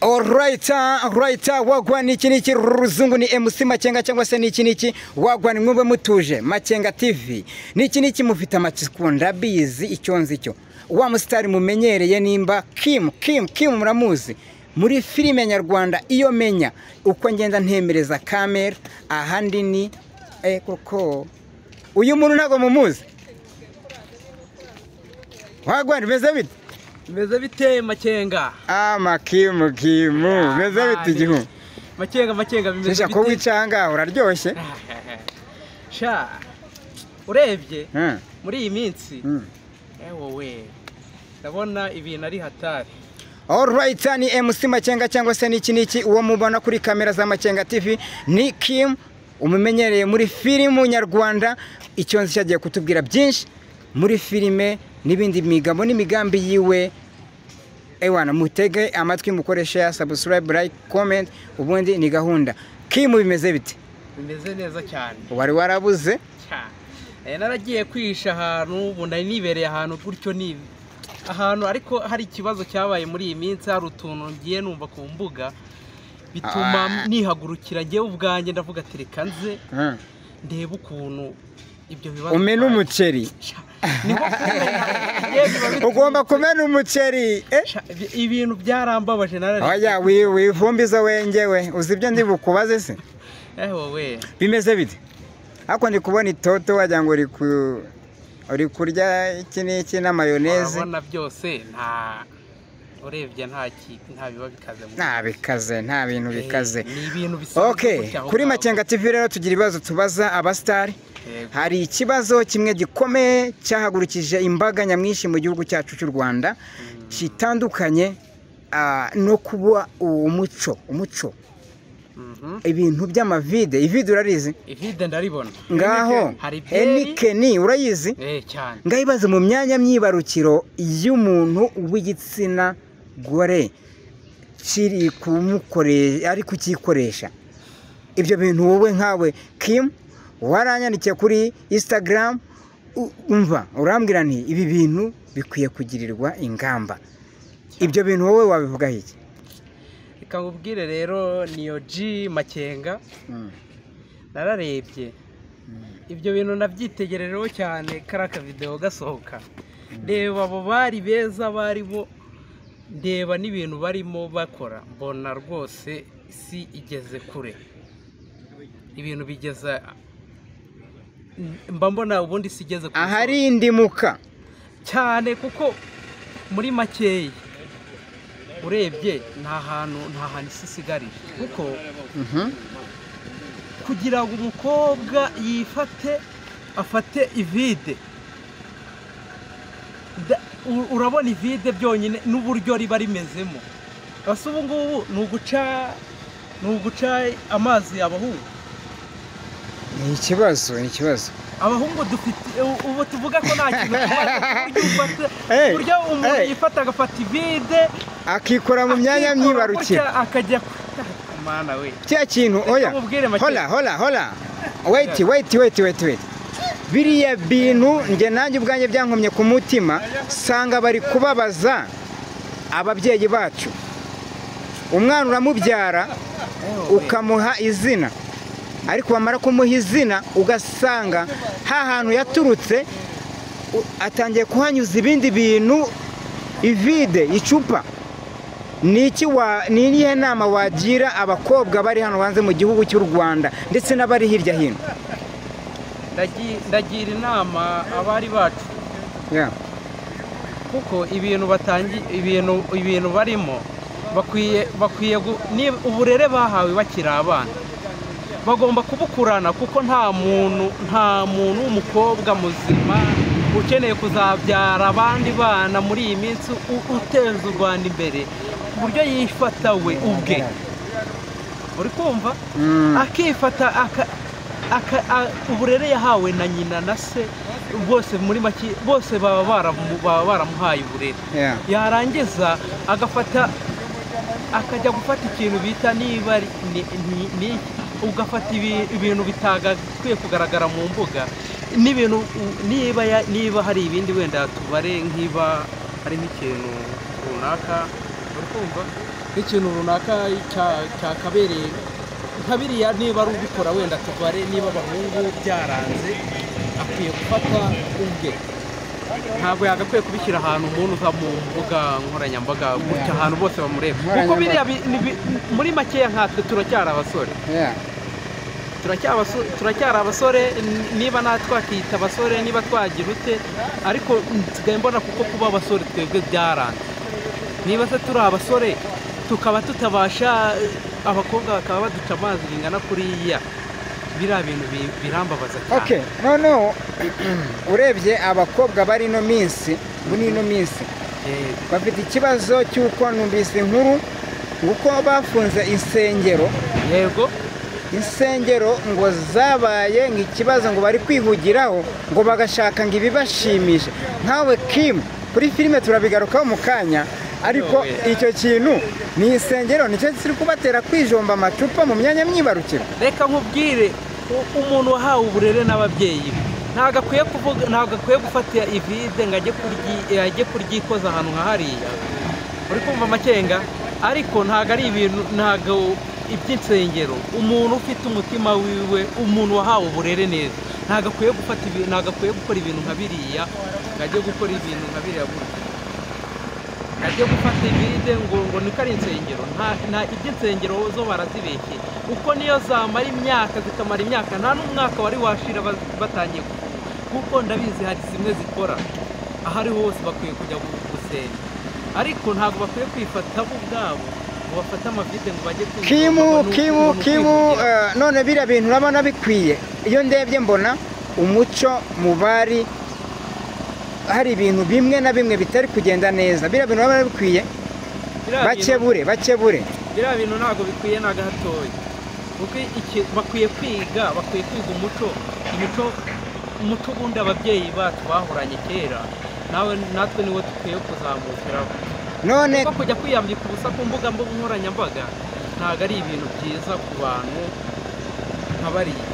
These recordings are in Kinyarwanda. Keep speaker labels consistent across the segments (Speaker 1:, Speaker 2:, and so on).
Speaker 1: Alright, wagwa niki ruzungu ni MC Makenga cyangwa se niki wagwa ni mwumve mutuje Makenga TV niki mufite amakikunda bizi icyonzi cyo wa mustari mumenyereye nimba Kim muramuzi muri filime nyarwanda iyo menya uko ngenda ntemereza kamera ahandi ni koko uyu muntu ntago mumuzi wagwa bimeze bite
Speaker 2: Meze bite Makenga?
Speaker 1: Kimu meze bite igihu
Speaker 2: Makenga bimeze
Speaker 1: bite. Ko wicanga uraryoshye.
Speaker 2: Sha urebye muri iyi minsi wowe ndabona ibintu ari hatari.
Speaker 1: Alright, ni MC Makenga cyangwa se niki uwo mubona kuri kamera za Makenga TV ni Kim umumenyereye muri filime nyarwanda icyonzi cyagiye kutubwira byinshi muri filime nibindi migamo n'imigambi yiwe ewana mutege amatwi mukoresha subscribe like comment ubundi ni gahunda Kim bimeze bite
Speaker 2: Bimeze neza cyane
Speaker 1: wari warabuze
Speaker 2: naragiye kwisha ahantu ubunda nibereye ahantu gutyo ni ahantu ariko hari ikibazo cyabaye muri iyi minsi hari utuntu ngiye numva ku mbuga bituma nihagurukira ngiye ubwanjye ndavuga ati reka nze ndebe ukuntu ibyo bibazo
Speaker 1: umena umuceri ugomba kumena umuceri
Speaker 2: ibintu byarambabaje
Speaker 1: oya wivumbiza wengewe uzi ibyo ndi bukubaze se
Speaker 2: wowe
Speaker 1: bimeze bite ako ndi kubona itoto wagira ngo uri kurya iki na mayoneze
Speaker 2: urabona byose nta urebye nta biba bikaze
Speaker 1: nta bintu bikaze
Speaker 2: ni ibintu bisanzwe
Speaker 1: okay kuri Makenga TV rero tugira ibibazo tubaza abastari hari ikibazo kimwe gikomeye cyahagurukije imbaga nyamwinshi mu gihugu cyacu cy'u Rwanda kitandukanye no kuba umuco ibintu by'amavide ivide urarizi
Speaker 2: ivide ndaribona
Speaker 1: ngaho Enikeni urayizi
Speaker 2: cyane
Speaker 1: ngayibaze mu myanya myibarukiro y'umuntu w'igitsina gore kiri kumukoresha ari kukikoresha ibyo bintu wowe nkawe Kim waranyandikiye kuri Instagram umva urambwira nti ibi bintu bikwiye kugirirwa ingamba ibyo bintu wowe wabivuga iki
Speaker 2: ikangubwire rero niyo G Makenga nararebye ibyo bintu nabyitegerereho cyane karaka video gasohoka ndeba abo bari beza barimo ndeba n'ibintu barimo bakora mbona rwose isi igeze kure ibintu bigeza mbona ubundi sigeze
Speaker 1: kure ahari indimuka
Speaker 2: cyane kuko muri makeyi urebye nta hantu isi isigarije kuko kugira ngo umukobwa afate ivide urabona ivide byonyine n'uburyo riba rimezemo basa ubu ngubu ni uguca amazi abahungu
Speaker 1: ni ikibazo
Speaker 2: abahungu dufite ubu tuvuga ko nta kintu uburyo umuntu yifata agafata ivide
Speaker 1: akikora mu myanya myibarukiro
Speaker 2: akajya mana we
Speaker 1: cya kintu oya hola wait biriya bintu nge nanjye ubwanjye byankomye ku mutima sanga bari kubabaza ababyeyi bacu umwana uramubyara ukamuha izina ariko wamara kumuha izina ugasanga hantu yaturutse atangiye kuhanyuza ibindi bintu ivide icupa ni iyihe nama wagira abakobwa bari hano hanze mu gihugu cy'u Rwanda ndetse n'abari hirya hino
Speaker 2: ndagira inama abari bacu kuko ibintu barimo bakwiye uburere bahawe bakiri abana bagomba kubukurana kuko nta muntu w'umukobwa muzima ukeneye kuzabyara abandi bana muri iyi minsi uteza u Rwanda imbere ku buryo yifata we ubwe uri kumva akifata uburere yahawe na nyina na se bose muri make bose baba baramuhaye uburere yarangiza akajya gufata ikintu bita niba ugafata ibintu bitagakwiye kugaragara mu mbuga n'ibintu niba hari ibindi wenda tubare nk'iba hari n'ikintu runaka uri kumva nk'ikintu runaka cyakabereye nka biriya niba ari ubikora wenda tubare niba abahungu byaranze akwiye gufata ubwe ntabwo yagakwiye kubishyira ahantu umuntu uza mu mbuga nkoranyambaga gutya ahantu bose bamureba kuko biriya muri makeya nkatwe turacyari abasore turacyari abasore niba twakita abasore niba twagira ute ariko nsigaye mbona kuko kuba abasore twebwe byaranze niba se turi abasore tukaba tutabasha abakobwa bakaba baduca amazi bingana kuriya biriya bintu birambabaza cyane
Speaker 1: noneho urebye abakobwa bari ino minsi muri ino minsi bafite ikibazo cy'uko numvise inkuru nguko bafunze insengero
Speaker 2: yego
Speaker 1: insengero ngo zabaye nk'ikibazo ngo bari kwihugiraho ngo bagashaka ngo ibibashimishe nkawe Kim kuri filime turabigarukaho mu kanya ariko icyo kintu ni insengero nicyo kiri kubatera kwijomba amacupa mu myanya myibarukiro
Speaker 2: reka nkubwire umuntu wahawe uburere n'ababyeyi be ntabwo akwiye gufata ivide ngo ajye kuryikoza ahantu nka hariya uri kumva amakenga ariko ntabwo ari ibintu ntabwo iby'insengero umuntu ufite umutima wiwe umuntu wahawe uburere neza ntabwo akwiye gukora ibintu nka biriya ngo ajye gukora ibintu nka biriya ajye gufata ibiride ngo niko ari insengero nta iby'insengero zo barazibeshye kuko niyo zamara imyaka zikamara imyaka nta n'umwaka wari washira batangiye kuko ndabizi hari zimwe zikora aho ari hose bakwiye kujya gusenga ariko ntabwo bakwiye kwifata bo ubwabo ngo bafate amavide ngo bajye
Speaker 1: Kimu none biriya bintu urabona bikwiye iyo ndebye mbona umuco mu bari hari ibintu bimwe na bimwe bitari kugenda neza biriya bintu urabona bikwiye bakebure
Speaker 2: biriya bintu ntabwo bikwiye na gatoya kuko bakwiye kwiga umuco ubundi ababyeyi bacu bahoranye kera natwe niwo dukwiye kuzamukiraho
Speaker 1: none
Speaker 2: kuko kujya kwiyambika ubusa ku mbuga nkoranyambaga ntabwo ari ibintu byiza ku bantu nka bariya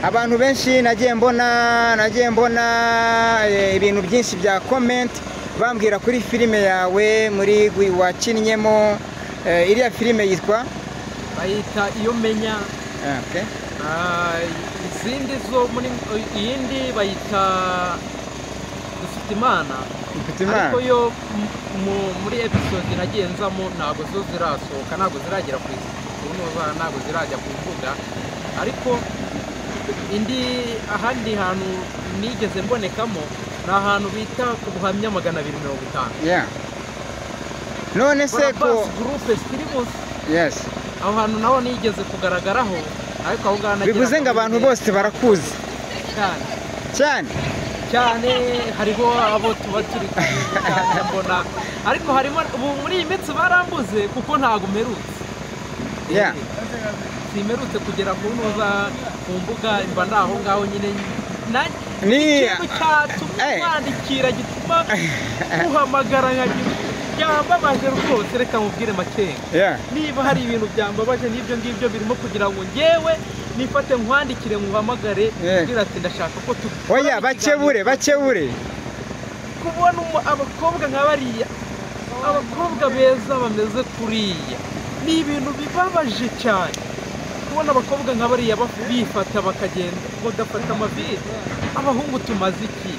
Speaker 1: abantu benshi nagiye mbona ibintu byinshi bya comment bambwira kuri filime yawe muri wakinnyemo iriya filime yitwa
Speaker 2: bayita iyo menya izindi zo muri iyindi bayita dufite imana ariko yo muri episode nagiye nzamo ntabwo zo zirasohoka ntabwo ziragera ku ntabwo zirajya ku mbuga ariko indi ahandi hantu nigeze mbonekamo ni ahantu bita ku buhamya 250
Speaker 1: none se ko
Speaker 2: groupe Stirimus aho hantu naho nigeze kugaragaraho ariko aho ngana
Speaker 1: bivuze ngo abantu bose barakuzi
Speaker 2: cyane hariho abo tuba turi cyane mbona ariko harimo muri iyi minsi barambuze kuko ntago mperutse simerutse kugera ku mbuga mba naho ngaho nyine ikintu cyatuma kwandikira gituma uhamagara nkagira byambabaje rwose reka mubwire makenga niba hari ibintu byambabaje n'ibyo ngibyo birimo kugira ngo ngewe nifate nkwandikire muhamagare kugira ati ndashaka ko
Speaker 1: bakebure
Speaker 2: kubona abakobwa nka bariya abakobwa beza bameze kuriya ni ibintu bibabaje cyane kubona abakobwa nka bariya bifata bakagenda bagafata amavide abahungu tumaze iki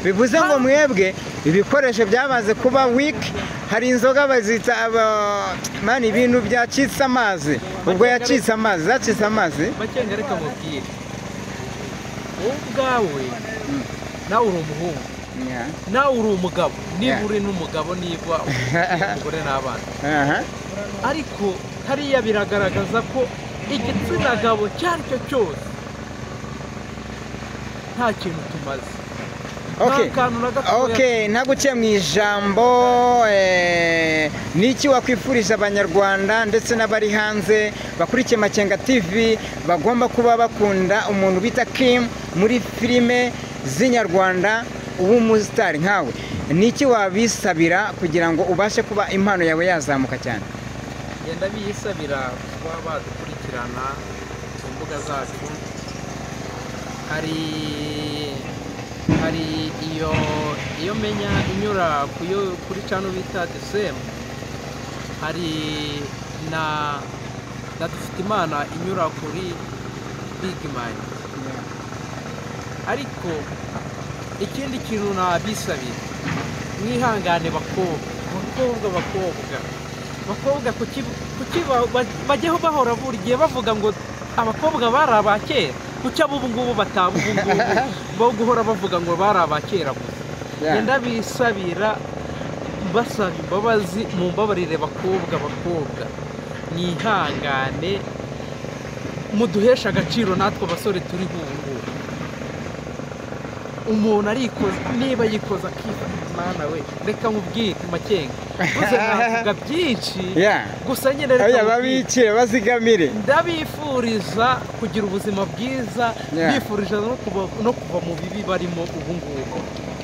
Speaker 1: bivuze ngo mwebwe ibikoresho byamaze kuba weak hari inzoga bazita mani ibintu byacitse amazi ubwo zacitse amazi
Speaker 2: makenga reka mubwire ubwawe nawe uri umuhungu nawe uri umugabo niba uri n'umugabo niba umugore n'abana ariko hariya biragaragaza ko igitsina gabo icyo ari cyo cyose nta kintu tumaze
Speaker 1: ntaguciye mu ijambo niki wakwifurije abanyarwanda ndetse n'abari hanze bakurikiye Makenga TV bagomba kuba bakunda umuntu bita Kim muri filime z'inyarwanda w'umusitari nkawe niki wabisabira kugira ngo ubashe kuba impano yawe yazamuka cyane
Speaker 2: genda biyisabira kuba badukurikirana ku mbuga zacu hari iyo menya inyura kuri channel bita The Same hari na dufite imana inyura kuri big mind, ariko ikindi kintu nabisabira mwihangane bakobwa kuki bajyeho bahora buri gihe bavuga ngo abakobwa bari abakera, kuki abo ubu ngubu bataba ubu ngubu bo guhora bavuga ngo bari abakera gusa. Ngenda bisabira basaba imbabazi, mumbabarire bakobwa mwihangane muduhesha agaciro natwe abasore turi ubu. Umuntu arikoza, niba yikoza akimana we reka nkubwire Makenga gusa navuga byinshi gusa nyine
Speaker 1: reka babikire bazigamire.
Speaker 2: Ndabifuriza kugira ubuzima bwiza, bifurije no kuva mu bibi barimo ubu ngubu.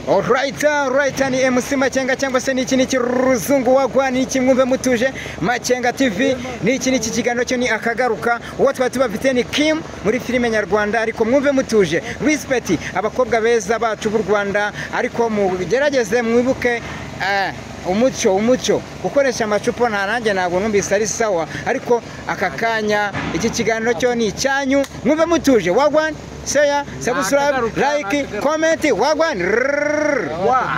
Speaker 1: Alright, ni MC Makenga cyangwa se niki niki ruzungu wagwa niki mwumve mutuje Makenga TV, niki niki kiganiro cyo ni akagaruka. Uwo twati bafite ni Kim muri filime nyarwanda, ariko mwumve mutuje. Respect abakobwa beza bacu b'u Rwanda, ariko mugerageze mwibuke umuco gukoresha amacupa nta nanjye ntabwo numvise ari sawa, ariko aka kanya iki kiganiro cyo ni cyanyu, mwumve mutuje. Wagwan, share, subscribe, like, comment, wagwan.